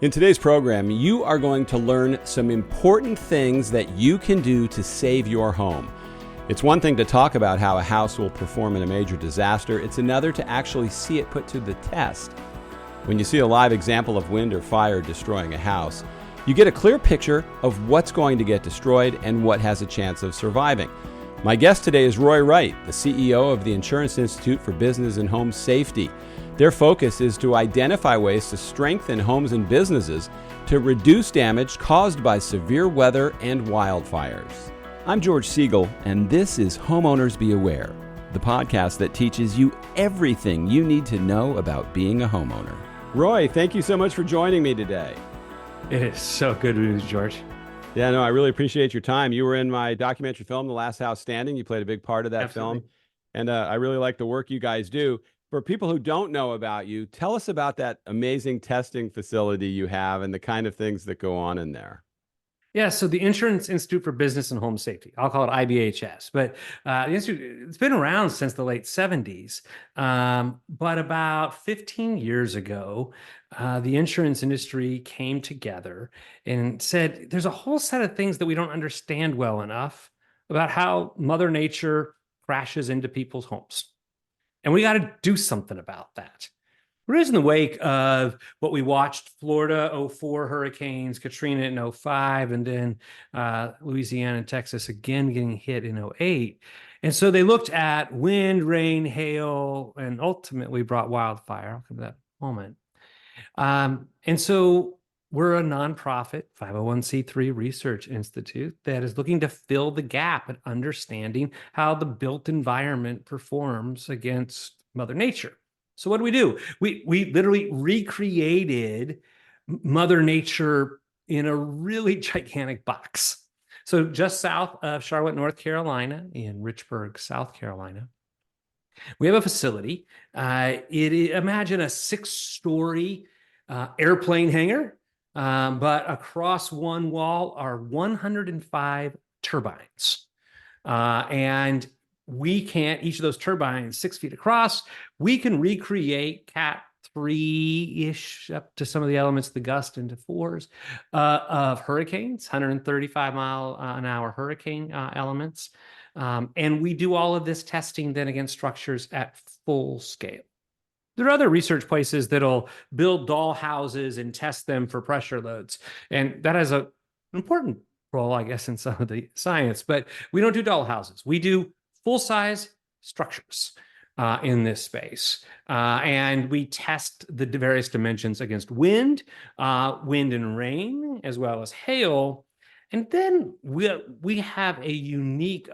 In today's program, you are going to learn some important things that you can do to save your home. It's one thing to talk about how a house will perform in a major disaster. It's another to actually see it put to the test. When you see a live example of wind or fire destroying a house, you get a clear picture of what's going to get destroyed and what has a chance of surviving. My guest today is Roy Wright, the CEO of the Insurance Institute for Business and Home Safety. Their focus is to identify ways to strengthen homes and businesses to reduce damage caused by severe weather and wildfires. I'm George Siegal, and this is Homeowners Be Aware, the podcast that teaches you everything you need to know about being a homeowner. Roy, thank you so much for joining me today. It is so good news, George. Yeah, no, I really appreciate your time. You were in my documentary film, The Last House Standing. You played a big part of that Absolutely. film, and I really like the work you guys do. For people who don't know about you, tell us about that amazing testing facility you have and the kind of things that go on in there. Yeah, so the Insurance Institute for Business and Home Safety, I'll call it IBHS, but the institute, it's been around since the late 70s. But about 15 years ago, the insurance industry came together and said, there's a whole set of things that we don't understand well enough about how Mother Nature crashes into people's homes. And we got to do something about that. We're in the wake of what we watched, Florida 04 hurricanes, Katrina in 05, and then Louisiana and Texas again getting hit in 08. And so they looked at wind, rain, hail, and ultimately brought wildfire. I'll come to that in a moment. And so we're a nonprofit 501c3 research institute that is looking to fill the gap in understanding how the built environment performs against Mother Nature. So what do? We literally recreated Mother Nature in a really gigantic box. So just south of Charlotte, North Carolina, in Richburg, South Carolina, we have a facility. Imagine a 6-story airplane hangar, but across one wall are 105 turbines. And we can't, each of those turbines 6 feet across, we can recreate Cat 3-ish up to some of the elements, the gust into 4s of hurricanes, 135 mile an hour hurricane elements. And we do all of this testing then against structures at full scale. There are other research places that'll build doll houses and test them for pressure loads. And that has an important role, I guess, in some of the science, but we don't do doll houses. We do full-size structures in this space. And we test the various dimensions against wind, wind and rain, as well as hail. And then we have a unique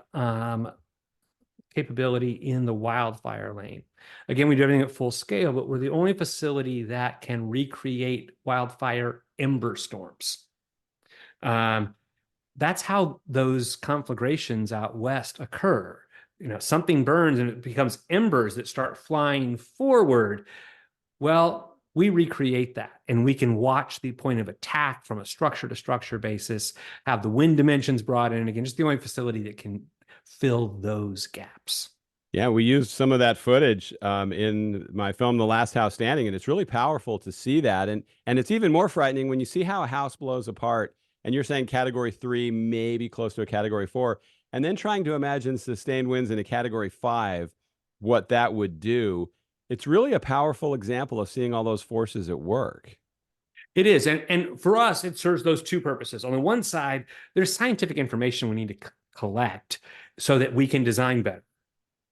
capability in the wildfire lane. Again, we do everything at full scale, but we're the only facility that can recreate wildfire ember storms. That's how those conflagrations out west occur. Something burns and it becomes embers that start flying forward. Well, we recreate that and we can watch the point of attack from a structure to structure basis, have the wind dimensions brought in. Again, just the only facility that can fill those gaps. Yeah, we used some of that footage in my film, The Last House Standing, and it's really powerful to see that. And it's even more frightening when you see how a house blows apart, and you're saying category 3, maybe close to a category 4, and then trying to imagine sustained winds in a category 5, what that would do. It's really a powerful example of seeing all those forces at work. It is. And for us, it serves those two purposes. On the one side, there's scientific information we need to collect so that we can design better.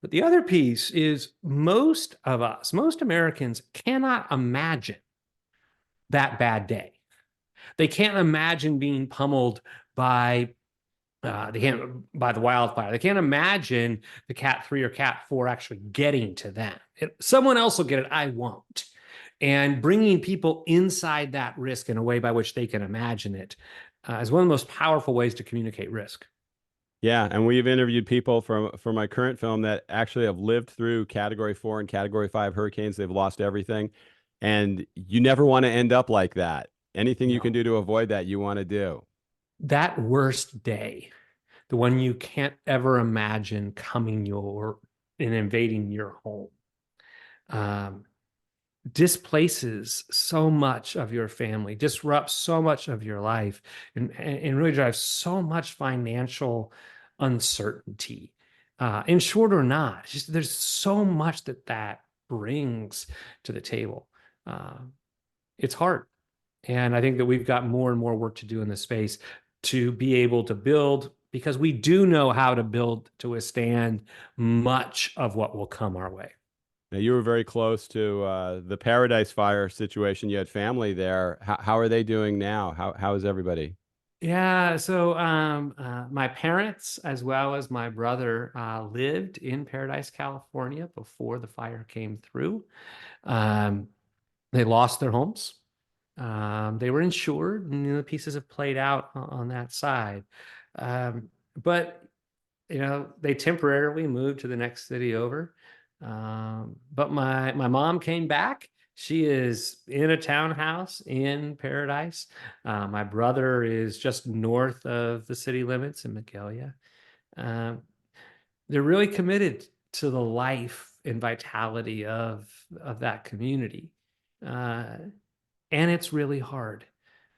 But the other piece is most of us, most Americans cannot imagine that bad day. They can't imagine being pummeled by the wildfire. They can't imagine the Cat 3 or Cat 4 actually getting to them. Someone else will get it, I won't. And bringing people inside that risk in a way by which they can imagine it is one of the most powerful ways to communicate risk. Yeah, and we've interviewed people for my current film that actually have lived through category 4 and category 5 hurricanes. They've lost everything. And you never want to end up like that. Anything you can do to avoid that, you want to do. That worst day, the one you can't ever imagine coming and invading your home. displaces so much of your family, disrupts so much of your life, and really drives so much financial uncertainty. Insured or not, just there's so much that brings to the table. Uh, it's hard. And I think that we've got more and more work to do in this space to be able to build, because we do know how to build to withstand much of what will come our way. Now, you were very close to the Paradise Fire situation. You had family there. How are they doing now? How is everybody? Yeah, so my parents, as well as my brother, lived in Paradise, California before the fire came through. Um, they lost their homes. They were insured, and the pieces have played out on that side. Um, but they temporarily moved to the next city over. But my mom came back. She is in a townhouse in Paradise. My brother is just north of the city limits in Magalia. Um, they're really committed to the life and vitality of that community. Uh, and it's really hard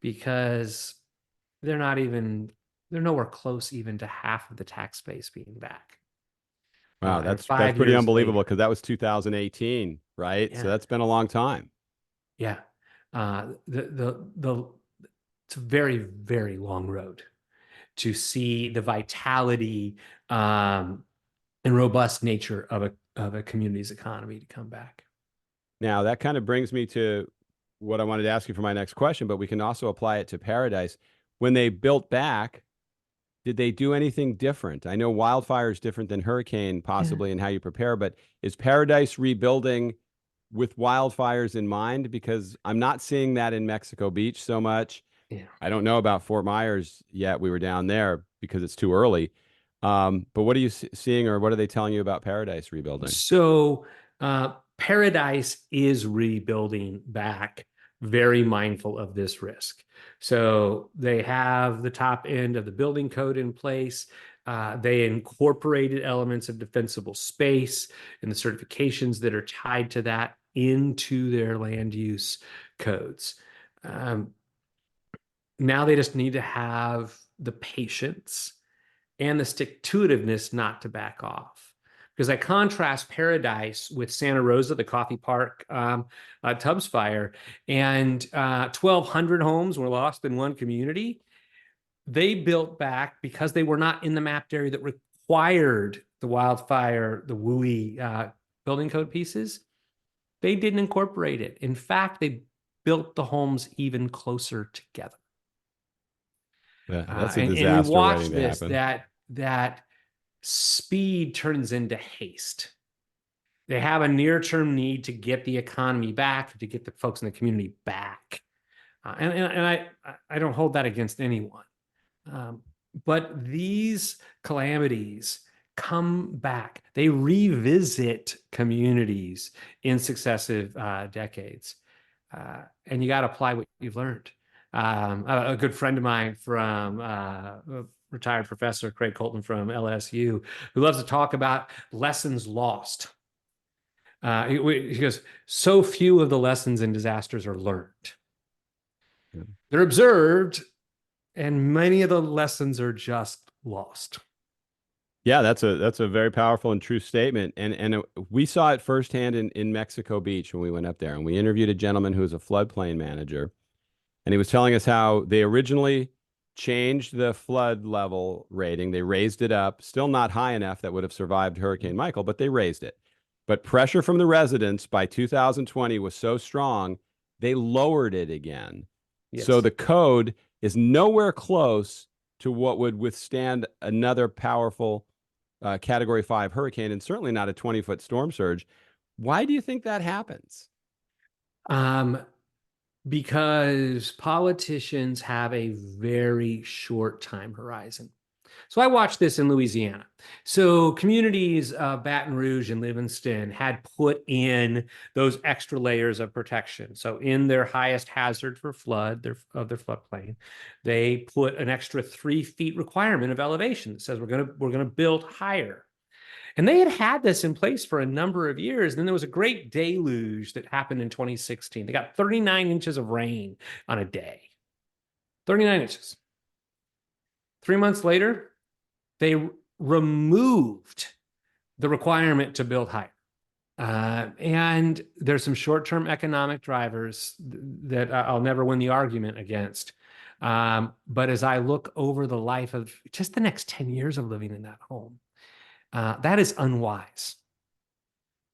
because they're not even they're nowhere close even to half of the tax base being back. Wow, And that's five pretty years unbelievable later, because that was 2018, right? So yeah, that's been a long time. yeah, the it's a very, very long road to see the vitality and robust nature of a community's economy to come back. Now, that kind of brings me to what I wanted to ask you for my next question, but we can also apply it to Paradise. When they built back, did they do anything different? I know wildfire is different than hurricane, Yeah, possibly in how you prepare, but is Paradise rebuilding with wildfires in mind? Because I'm not seeing that in Mexico Beach so much. yeah. I don't know about Fort Myers yet. We were down there because it's too early. But what are you seeing, or what are they telling you about Paradise rebuilding? So Paradise is rebuilding back, very mindful of this risk. So they have the top end of the building code in place. They incorporated elements of defensible space and the certifications that are tied to that into their land use codes. Um, Now they just need to have the patience and the stick-to-itiveness not to back off. Because I contrast Paradise with Santa Rosa, the coffee park Tubbs fire, and 1,200 homes were lost in one community. They built back because they were not in the mapped area that required the wildfire, the WUI building code pieces. They didn't incorporate it. In fact, they built the homes even closer together. Yeah, that's a And we disaster watch waiting to this happen. that speed turns into haste. They have a near-term need to get the economy back, to get the folks in the community back, and I don't hold that against anyone. Um, but these calamities come back. They revisit communities in successive decades. And you got to apply what you've learned. A good friend of mine from retired professor Craig Colton from LSU, who loves to talk about lessons lost. He goes, so few of the lessons in disasters are learned. Yeah. They're observed, and many of the lessons are just lost. Yeah, that's a very powerful and true statement. And we saw it firsthand in Mexico Beach when we went up there, and we interviewed a gentleman who was a floodplain manager, and he was telling us how they originally changed the flood level rating. They raised it up, still not high enough that would have survived Hurricane Michael, but they raised it. But pressure from the residents by 2020 was so strong, they lowered it again. So Yes. the code is nowhere close to what would withstand another powerful Category 5 hurricane, and certainly not a 20-foot storm surge. Why do you think that happens? Um, because politicians have a very short time horizon. So I watched this in Louisiana. So communities, Baton Rouge and Livingston, had put in those extra layers of protection. So in their highest hazard for flood, of their floodplain, they put an extra 3 feet requirement of elevation that says we're gonna build higher. And they had this in place for a number of years. And then there was a great deluge that happened in 2016. They got 39 inches of rain on a day. 39 inches. 3 months later, they removed the requirement to build higher. And there's some short-term economic drivers that I'll never win the argument against. But as I look over the life of just the next 10 years of living in that home, that is unwise,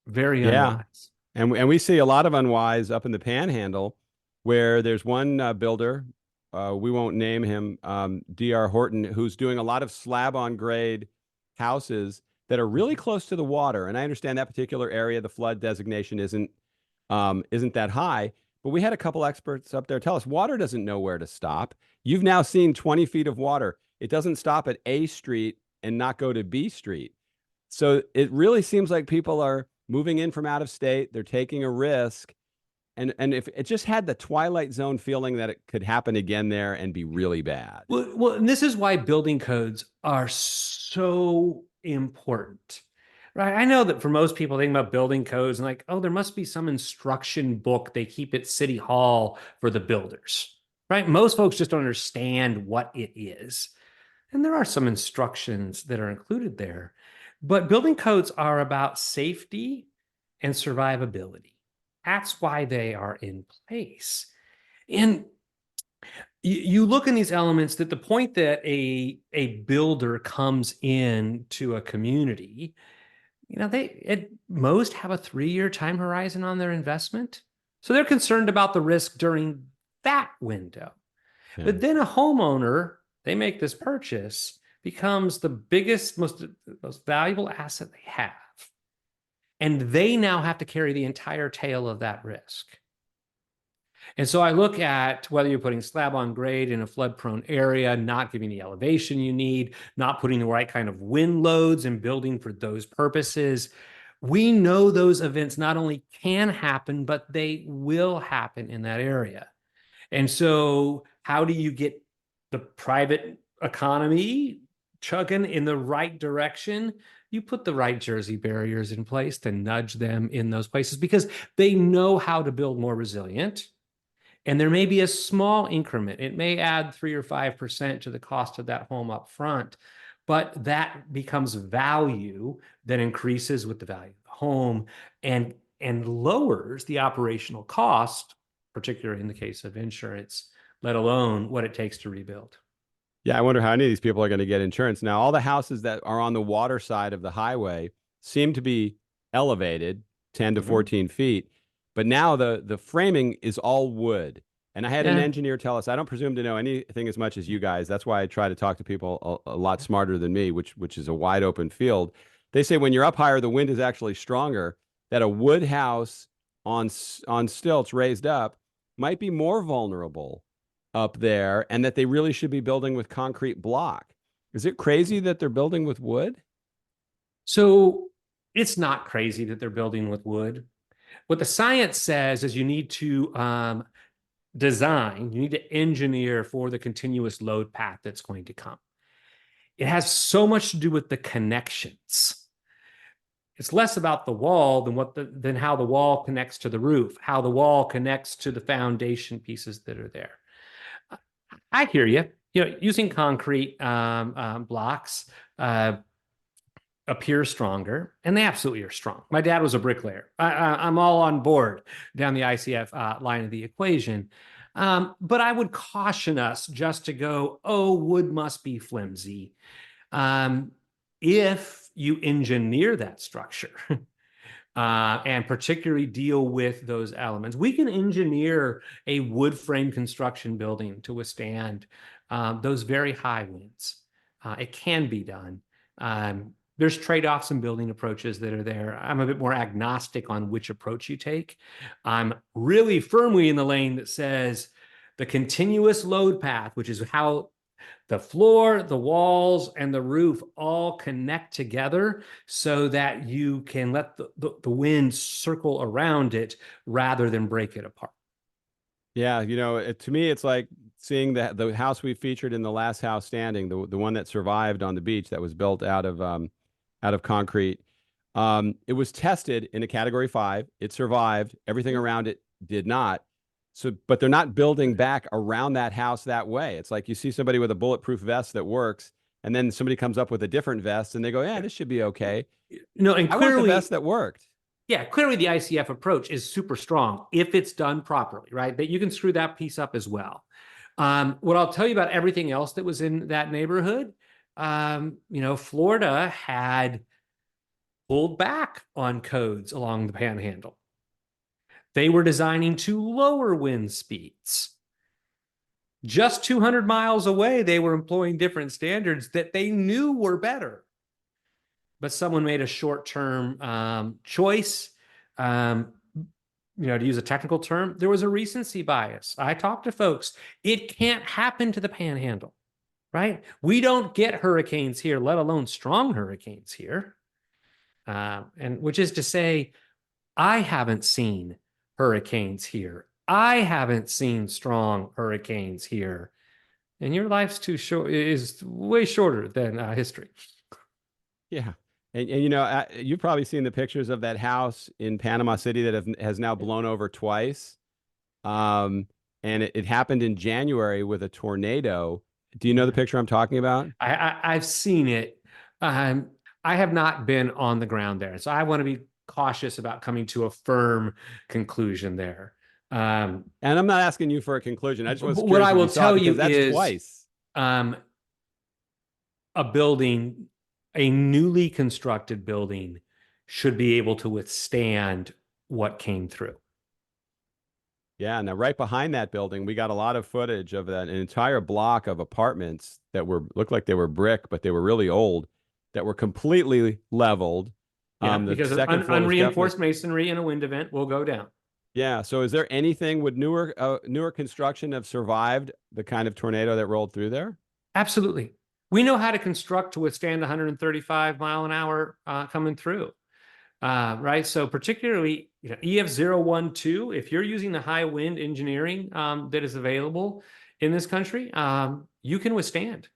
very Yeah. unwise. And we see a lot of unwise up in the Panhandle, where there's one builder, we won't name him, D.R. Horton, who's doing a lot of slab on grade houses that are really close to the water. And I understand that particular area, the flood designation isn't that high. But we had a couple experts up there tell us water doesn't know where to stop. You've now seen 20 feet of water. It doesn't stop at A Street and not go to B Street. So it really seems like people are moving in from out of state. They're taking a risk. And if it just had the Twilight Zone feeling that it could happen again there and be really bad. Well, and this is why building codes are so important, right? I know that for most people, thinking about building codes and like, oh, there must be some instruction book they keep at City Hall for the builders, right? Most folks just don't understand what it is. And there are some instructions that are included there. But building codes are about safety and survivability. That's why they are in place. And you look in these elements that the point that a builder comes in to a community, they at most have a 3-year time horizon on their investment. So they're concerned about the risk during that window. Yeah. But then a homeowner, they make this purchase, becomes the biggest, most valuable asset they have. And they now have to carry the entire tail of that risk. And so I look at whether you're putting slab on grade in a flood prone area, not giving the elevation you need, not putting the right kind of wind loads and building for those purposes. We know those events not only can happen, but they will happen in that area. And so how do you get the private economy chugging in the right direction? You put the right Jersey barriers in place to nudge them in those places because they know how to build more resilient. And there may be a small increment. It may add 3 or 5% to the cost of that home up front, but that becomes value that increases with the value of the home and lowers the operational cost, particularly in the case of insurance, let alone what it takes to rebuild. Yeah, I wonder how any of these people are going to get insurance. Now, all the houses that are on the water side of the highway seem to be elevated 10 to 14 feet, but now the framing is all wood. And I had an engineer tell us, I don't presume to know anything as much as you guys. That's why I try to talk to people a lot smarter than me, which is a wide open field. They say when you're up higher, the wind is actually stronger, that a wood house on stilts raised up might be more vulnerable up there, and that they really should be building with concrete block. Is it crazy that they're building with wood? So it's not crazy that they're building with wood. What the science says is you need to design, you need to engineer for the continuous load path that's going to come. It has so much to do with the connections. It's less about the wall than how the wall connects to the roof, how the wall connects to the foundation pieces that are there. I hear you. Using concrete blocks appear stronger, and they absolutely are strong. My dad was a bricklayer. I'm all on board down the ICF line of the equation. But I would caution us just to go, oh, wood must be flimsy. If you engineer that structure, and particularly deal with those elements. We can engineer a wood frame construction building to withstand those very high winds. It can be done. There's trade-offs in building approaches that are there. I'm a bit more agnostic on which approach you take. I'm really firmly in the lane that says the continuous load path, which is how the floor, the walls, and the roof all connect together so that you can let the wind circle around it rather than break it apart. Yeah, to me, it's like seeing the house we featured in the last house standing, the one that survived on the beach that was built out of concrete. It was tested in a category 5. It survived. Everything around it did not. So, but they're not building back around that house that way. It's like you see somebody with a bulletproof vest that works, and then somebody comes up with a different vest and they go, yeah, this should be okay. No, and I want the vest clearly, that worked. yeah, clearly the ICF approach is super strong if it's done properly, right? That you can screw that piece up as well. What I'll tell you about everything else that was in that neighborhood, Florida had pulled back on codes along the panhandle. They were designing to lower wind speeds. Just 200 miles away, they were employing different standards that they knew were better. But someone made a short-term choice. To use a technical term, there was a recency bias. I talked to folks. It can't happen to the panhandle, right? We don't get hurricanes here, let alone strong hurricanes here. And which is to say, I haven't seen hurricanes here. I haven't seen strong hurricanes here. And your life's too short, is way shorter than history. Yeah. And you've probably seen the pictures of that house in Panama City that has now blown over twice. And it happened in January with a tornado. Do you know the picture I'm talking about? I've seen it. I have not been on the ground there, so I want to be cautious about coming to a firm conclusion there. And I'm not asking you for a conclusion. I just was curious what I will tell you that's is twice. A building, a newly constructed building, should be able to withstand what came through. Yeah. Now, right behind that building, we got a lot of footage of an entire block of apartments that looked like they were brick, but they were really old, that were completely leveled. Yeah, because of unreinforced masonry and a wind event will go down. Yeah. So is there anything, would newer construction have survived the kind of tornado that rolled through there? Absolutely. We know how to construct to withstand 135 mile an hour coming through. Right. So particularly, EF012, if you're using the high wind engineering that is available in this country, you can withstand.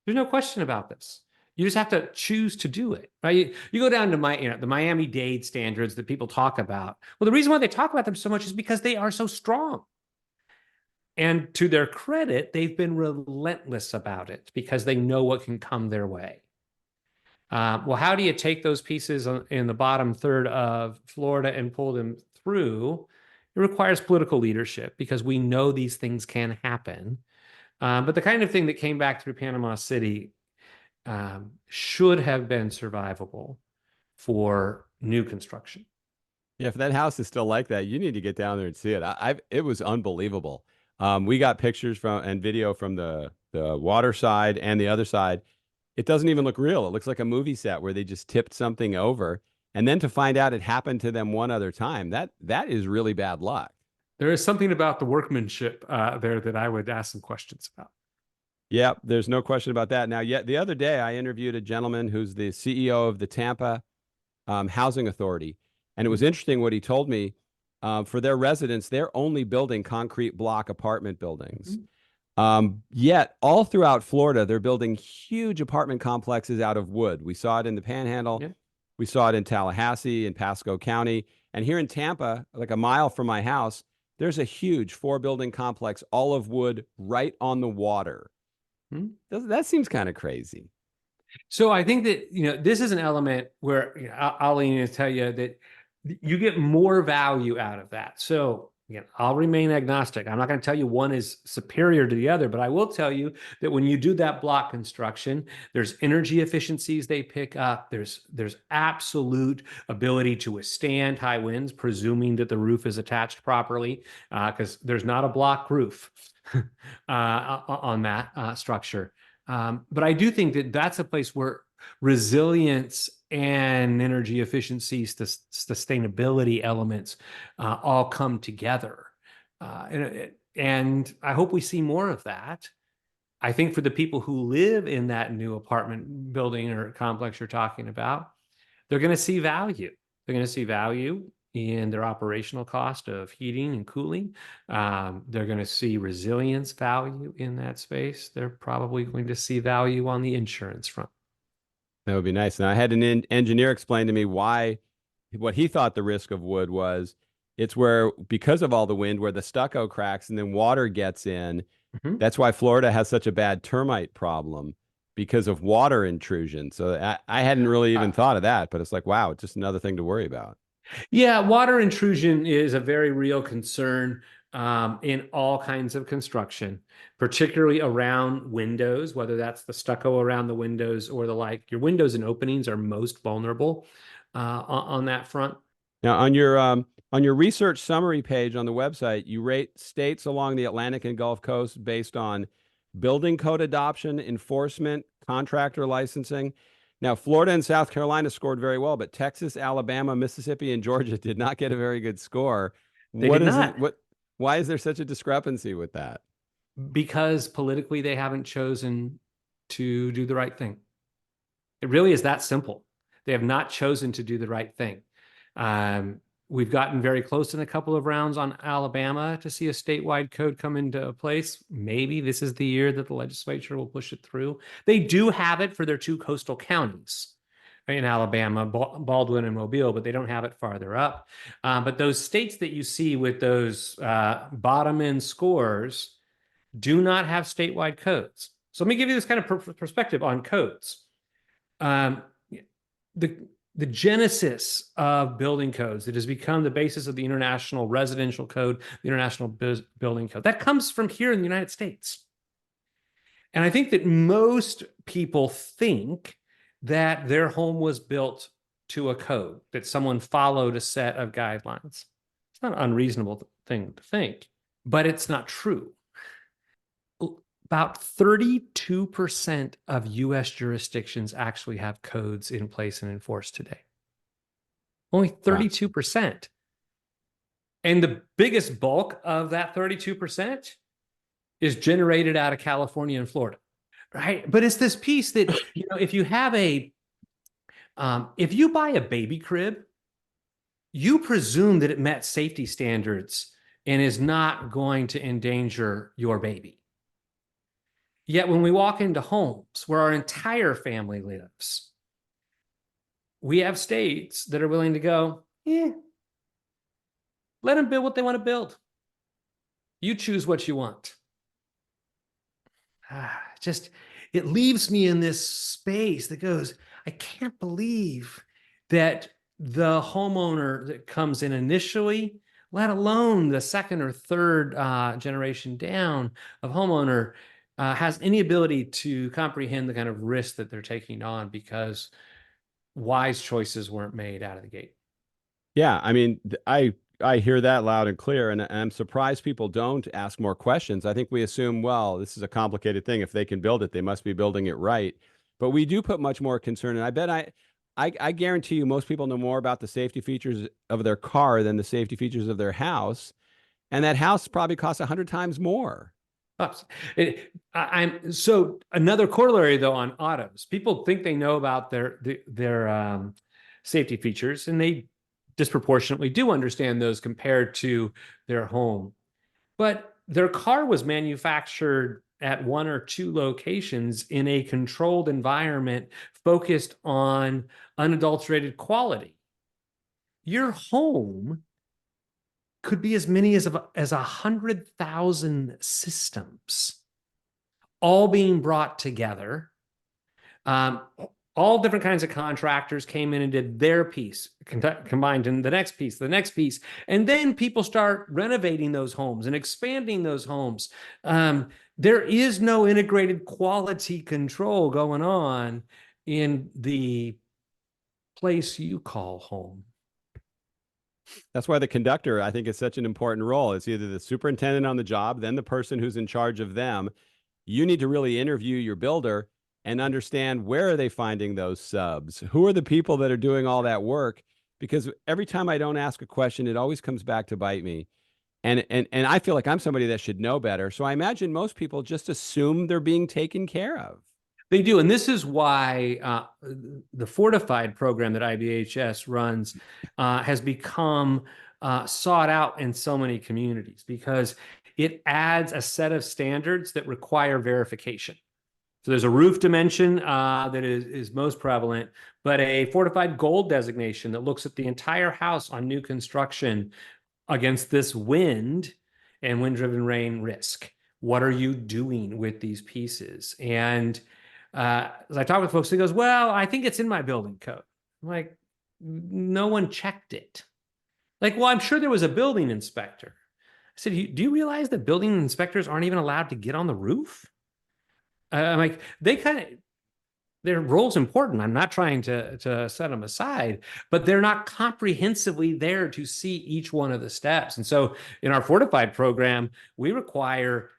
There's no question about this. You just have to choose to do it, right? You go down to the Miami-Dade standards that people talk about. Well, the reason why they talk about them so much is because they are so strong. And to their credit, they've been relentless about it because they know what can come their way. Well, how do you take those pieces in the bottom third of Florida and pull them through? It requires political leadership because we know these things can happen. But the kind of thing that came back through Panama City should have been survivable for new construction. Yeah, if that house is still like that, you need to get down there and see it. It was unbelievable. We got pictures and video from the water side and the other side. It doesn't even look real. It looks like a movie set where they just tipped something over. And then to find out it happened to them one other time, that is really bad luck. There is something about the workmanship there that I would ask some questions about. Yeah, there's no question about that. Now, the other day I interviewed a gentleman who's the CEO of the Tampa Housing Authority. And it was interesting what he told me. For their residents, they're only building concrete block apartment buildings. Yet all throughout Florida, they're building huge apartment complexes out of wood. We saw it in the Panhandle. Yeah. We saw it in Tallahassee and Pasco County. And here in Tampa, like a mile from my house, there's a huge 4-building complex, all of wood, right on the water. That seems kind of crazy. So I think that, this is an element where I'll tell you that you get more value out of that. So I'll remain agnostic. I'm not going to tell you one is superior to the other, but I will tell you that when you do that block construction, there's energy efficiencies they pick up. There's absolute ability to withstand high winds, presuming that the roof is attached properly, because there's not a block roof on that structure. But I do think that that's a place where resilience and energy efficiency, sustainability elements all come together. And I hope we see more of that. I think for the people who live in that new apartment building or complex you're talking about, they're going to see value. They're going to see value in their operational cost of heating and cooling. They're going to see resilience value in that space. They're probably going to see value on the insurance front. That would be nice. And I had an engineer explain to me why what he thought the risk of wood was. It's where, because of all the wind, where the stucco cracks and then water gets in. Mhm. That's why Florida has such a bad termite problem because of water intrusion. So I hadn't really even thought of that, but it's like, wow, it's just another thing to worry about. Yeah, water intrusion is a very real concern in all kinds of construction, particularly around windows, whether that's the stucco around the windows or the like. Your windows and openings are most vulnerable on that front. Now, on your research summary page on the website, you rate states along the Atlantic and Gulf Coast based on building code adoption, enforcement, contractor licensing. Now, Florida and South Carolina scored very well, but Texas, Alabama, Mississippi, and Georgia did not get a very good score. They What did is it? not, What? Why is there such a discrepancy with that? because politically they haven't chosen to do the right thing. It really is that simple. They have not chosen to do the right thing. Um, we've gotten very close in a couple of rounds on Alabama to see a statewide code come into place. Maybe this is the year that the legislature will push it through. They do have it for their two coastal counties in Alabama, Baldwin and Mobile, but they don't have it farther up. But those states that you see with those bottom end scores do not have statewide codes. So let me give you this kind of perspective on codes. Um, the the genesis of building codes that has become the basis of the International Residential Code, the International Building Code, that comes from here in the United States. And I think that most people think that their home was built to a code, that someone followed a set of guidelines. It's not an unreasonable thing to think, but it's not true. About 32% of US jurisdictions actually have codes in place and enforced today. Only Wow. 32%. And the biggest bulk of that 32% is generated out of California and Florida, right? But it's this piece that, if you have if you buy a baby crib, you presume that it met safety standards and is not going to endanger your baby. Yet when we walk into homes where our entire family lives, we have states that are willing to go, let them build what they want to build. You choose what you want. Just, it leaves me in this space that goes, I can't believe that the homeowner that comes in initially, let alone the second or third generation down of homeowner, has any ability to comprehend the kind of risk that they're taking on because wise choices weren't made out of the gate. Yeah, I mean, I hear that loud and clear, and I'm surprised people don't ask more questions. I think we assume, well, this is a complicated thing. If they can build it, they must be building it right. But we do put much more concern, and I bet I guarantee you, most people know more about the safety features of their car than the safety features of their house, and that house probably costs 100 times more. I'm so another corollary though on autos. People think they know about their safety features, and they disproportionately do understand those compared to their home. But their car was manufactured at one or two locations in a controlled environment focused on unadulterated quality. Your home could be as many as 100,000 systems all being brought together. Um, all different kinds of contractors came in and did their piece, combined in the next piece. And then people start renovating those homes and expanding those homes. There is no integrated quality control going on in the place you call home. That's why the conductor, I think, is such an important role. It's either the superintendent on the job, then the person who's in charge of them. You need to really interview your builder and understand, where are they finding those subs? Who are the people that are doing all that work? Because every time I don't ask a question, it always comes back to bite me. And I feel like I'm somebody that should know better. So I imagine most people just assume they're being taken care of. They do. And this is why the Fortified program that IBHS runs has become sought out in so many communities, because it adds a set of standards that require verification. So there's a roof dimension that is most prevalent, but a fortified gold designation that looks at the entire house on new construction against this wind and wind-driven rain risk. What are you doing with these pieces? And as I talk with folks, he goes, well, I think it's in my building code. I'm like, no one checked it. Like, well, I'm sure there was a building inspector. I said, do you realize that building inspectors aren't even allowed to get on the roof? I'm like, their role's important. I'm not trying to set them aside, but they're not comprehensively there to see each one of the steps. And so in our Fortified program, we require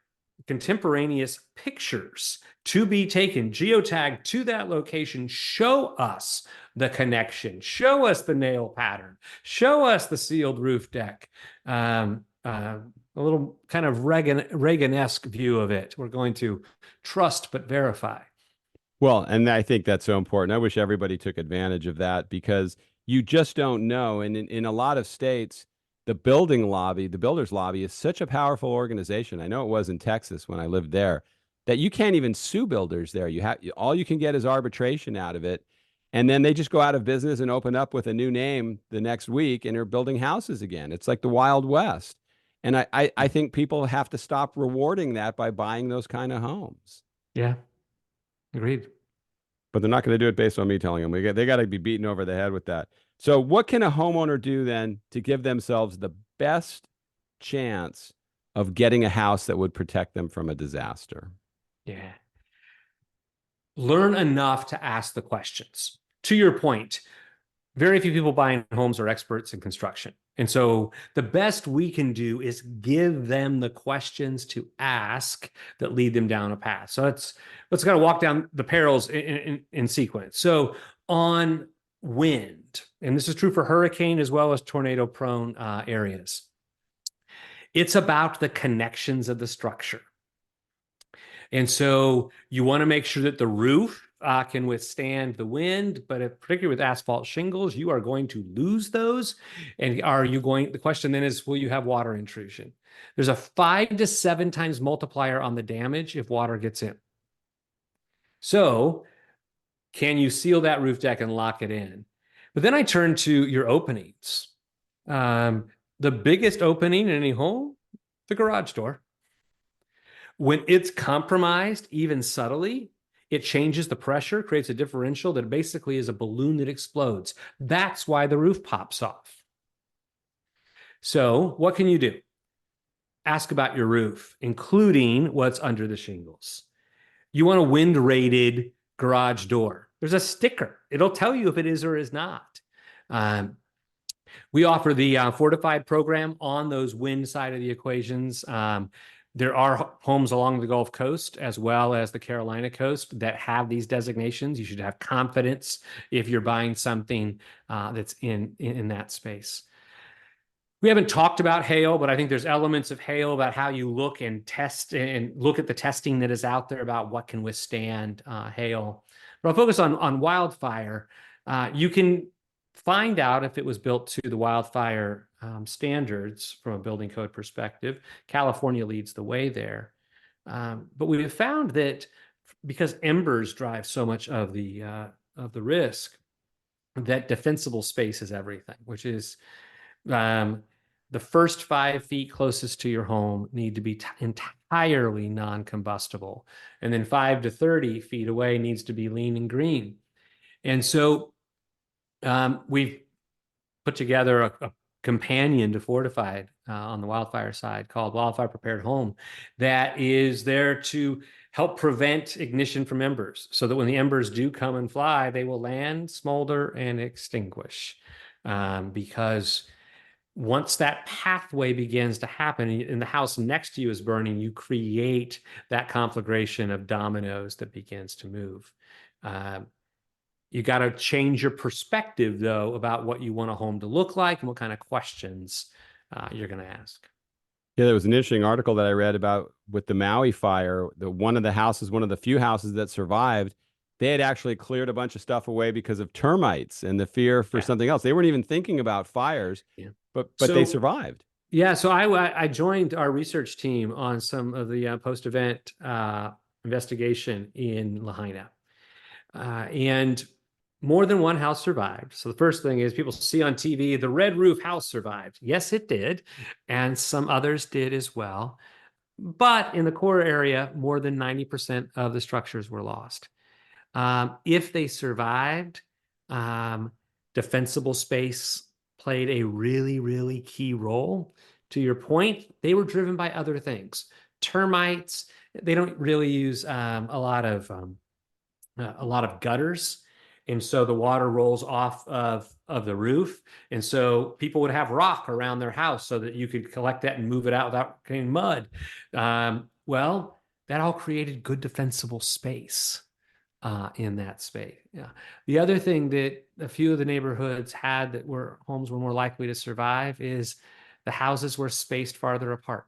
contemporaneous pictures to be taken, geotagged to that location, show us the connection, show us the nail pattern, show us the sealed roof deck. A little kind of Reagan-esque view of it. We're going to trust but verify. Well, and I think that's so important. I wish everybody took advantage of that because you just don't know. And in a lot of states, the builder's lobby is such a powerful organization. I know it was in Texas when I lived there, that you can't even sue builders there. All you can get is arbitration out of it. And then they just go out of business and open up with a new name the next week and are building houses again. It's like the Wild West. And I think people have to stop rewarding that by buying those kind of homes. Yeah, agreed. But they're not going to do it based on me telling them. They got to be beaten over the head with that. So what can a homeowner do then to give themselves the best chance of getting a house that would protect them from a disaster? Yeah. Learn enough to ask the questions. To your point, very few people buying homes are experts in construction. And so the best we can do is give them the questions to ask that lead them down a path. So let's kind of walk down the perils in sequence. So on wind, and this is true for hurricane as well as tornado prone areas, it's about the connections of the structure. And so you want to make sure that the roof can withstand the wind, but particularly with asphalt shingles, you are going to lose those. And the question then is, will you have water intrusion? There's a 5 to 7 times multiplier on the damage if water gets in. So can you seal that roof deck and lock it in? But then I turn to your openings. The biggest opening in any home, the garage door. When it's compromised, even subtly, it changes the pressure, creates a differential that basically is a balloon that explodes. That's why the roof pops off. So what can you do? Ask about your roof, including what's under the shingles. You want a wind-rated garage door. There's a sticker. It'll tell you if it is or is not. We offer the Fortified program on those wind side of the equations. There are homes along the Gulf Coast as well as the Carolina coast that have these designations. You should have confidence if you're buying something that's in that space. We haven't talked about hail, but I think there's elements of hail about how you look and test and look at the testing that is out there about what can withstand hail. But I'll focus on wildfire. You can find out if it was built to the wildfire standards from a building code perspective. California leads the way there. But we have found that because embers drive so much of the risk, that defensible space is everything, which is the first 5 feet closest to your home need to be entirely non-combustible. And then 5 to 30 feet away needs to be lean and green. And so we've put together a companion to Fortified on the wildfire side called Wildfire Prepared Home that is there to help prevent ignition from embers so that when the embers do come and fly, they will land, smolder, and extinguish. Because once that pathway begins to happen and the house next to you is burning, you create that conflagration of dominoes that begins to move. You got to change your perspective, though, about what you want a home to look like and what kind of questions you're going to ask. Yeah, there was an interesting article that I read about with the Maui fire. One of the few houses that survived, they had actually cleared a bunch of stuff away because of termites and the fear for something else. They weren't even thinking about fires, but they survived. Yeah, so I joined our research team on some of the post-event investigation in Lahaina. And more than one house survived. So the first thing is people see on TV, the red roof house survived. Yes, it did. And some others did as well. But in the core area, more than 90% of the structures were lost. If they survived, defensible space played a really, really key role. To your point, they were driven by other things. Termites, they don't really use a lot of gutters. And so the water rolls off of the roof. And so people would have rock around their house so that you could collect that and move it out without getting mud. Well, that all created good defensible space in that space. Yeah. The other thing that a few of the neighborhoods had that were homes were more likely to survive is the houses were spaced farther apart,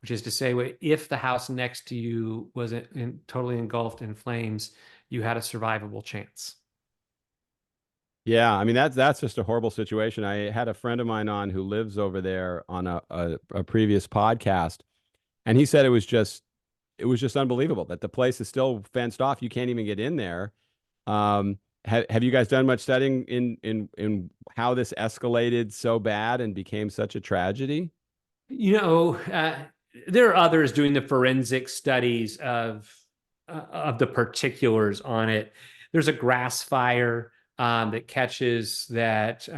which is to say, if the house next to you was totally engulfed in flames, you had a survivable chance. Yeah, I mean that's just a horrible situation. I had a friend of mine on who lives over there on a previous podcast, and he said it was just unbelievable that the place is still fenced off. You can't even get in there. Have you guys done much studying in how this escalated so bad and became such a tragedy? There are others doing the forensic studies of the particulars on it. There's a grass fire that catches that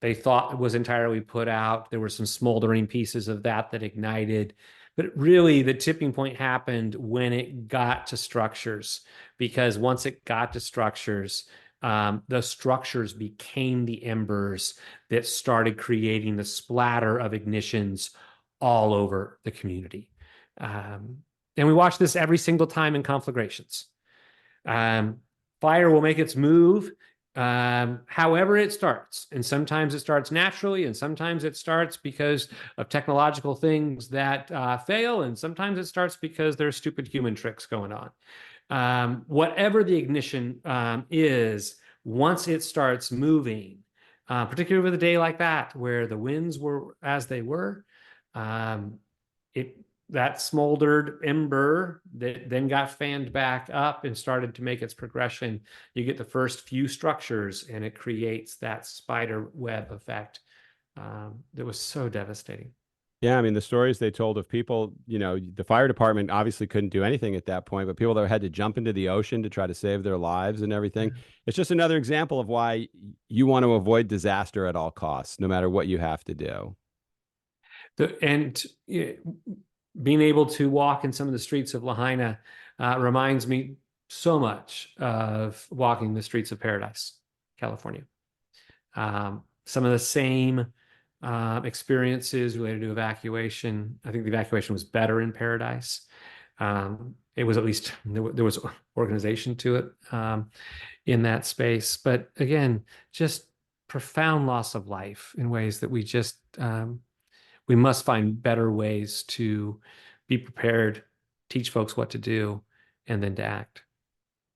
they thought was entirely put out. There were some smoldering pieces of that ignited. But really, the tipping point happened when it got to structures, because once it got to structures, the structures became the embers that started creating the splatter of ignitions all over the community. And we watch this every single time in conflagrations. Fire will make its move however it starts. And sometimes it starts naturally, and sometimes it starts because of technological things that fail, and sometimes it starts because there's stupid human tricks going on. Whatever the ignition is, once it starts moving, particularly with a day like that, where the winds were as they were, that smoldered ember that then got fanned back up and started to make its progression. You get the first few structures, and it creates that spider web effect that was so devastating. Yeah, I mean, the stories they told of people, the fire department obviously couldn't do anything at that point, but people that had to jump into the ocean to try to save their lives and everything. It's just another example of why you want to avoid disaster at all costs, no matter what you have to do. Being able to walk in some of the streets of Lahaina reminds me so much of walking the streets of Paradise, California. Some of the same experiences related to evacuation. I think the evacuation was better in Paradise. It was, at least there was organization to it in that space. But again, just profound loss of life in ways that we must find better ways to be prepared, teach folks what to do, and then to act.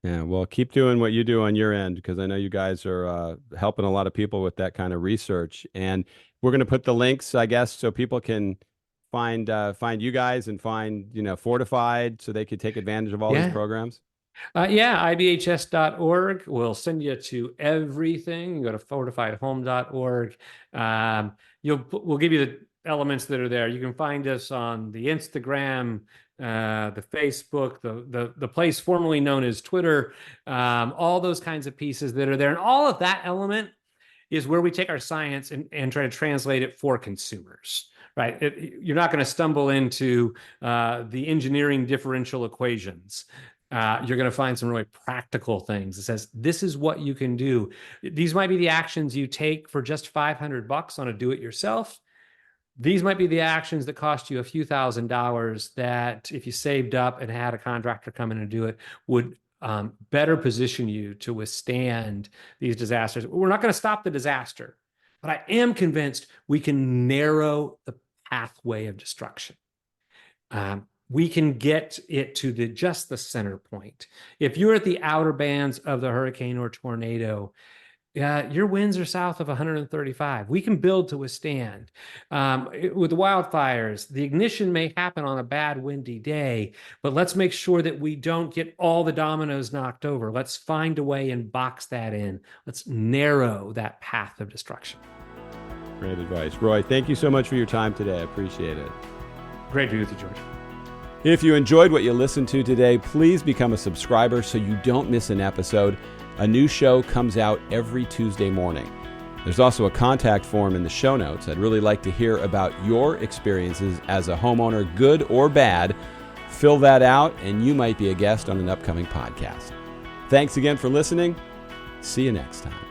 Yeah, well, keep doing what you do on your end, because I know you guys are helping a lot of people with that kind of research. And we're going to put the links, I guess, so people can find you guys and find, Fortified, so they could take advantage of all these programs. IBHS.org will send you to everything. You go to fortifiedhome.org. We'll give you the elements that are there. You can find us on the Instagram, the Facebook, the place formerly known as Twitter, all those kinds of pieces that are there. And all of that element is where we take our science and try to translate it for consumers, right? You're not going to stumble into the engineering differential equations. You're going to find some really practical things that says, this is what you can do. These might be the actions you take for just $500 on a do-it-yourself. These might be the actions that cost you a few $1,000s that, if you saved up and had a contractor come in and do it, would better position you to withstand these disasters. We're not going to stop the disaster, but I am convinced we can narrow the pathway of destruction. We can get it to just the center point. If you're at the outer bands of the hurricane or tornado, Your winds are south of 135. We can build to withstand. With the wildfires, the ignition may happen on a bad windy day, but let's make sure that we don't get all the dominoes knocked over. Let's find a way and box that in. Let's narrow that path of destruction. Great advice. Roy, thank you so much for your time today. I appreciate it. Great to be with you, George. If you enjoyed what you listened to today, please become a subscriber so you don't miss an episode. A new show comes out every Tuesday morning. There's also a contact form in the show notes. I'd really like to hear about your experiences as a homeowner, good or bad. Fill that out, and you might be a guest on an upcoming podcast. Thanks again for listening. See you next time.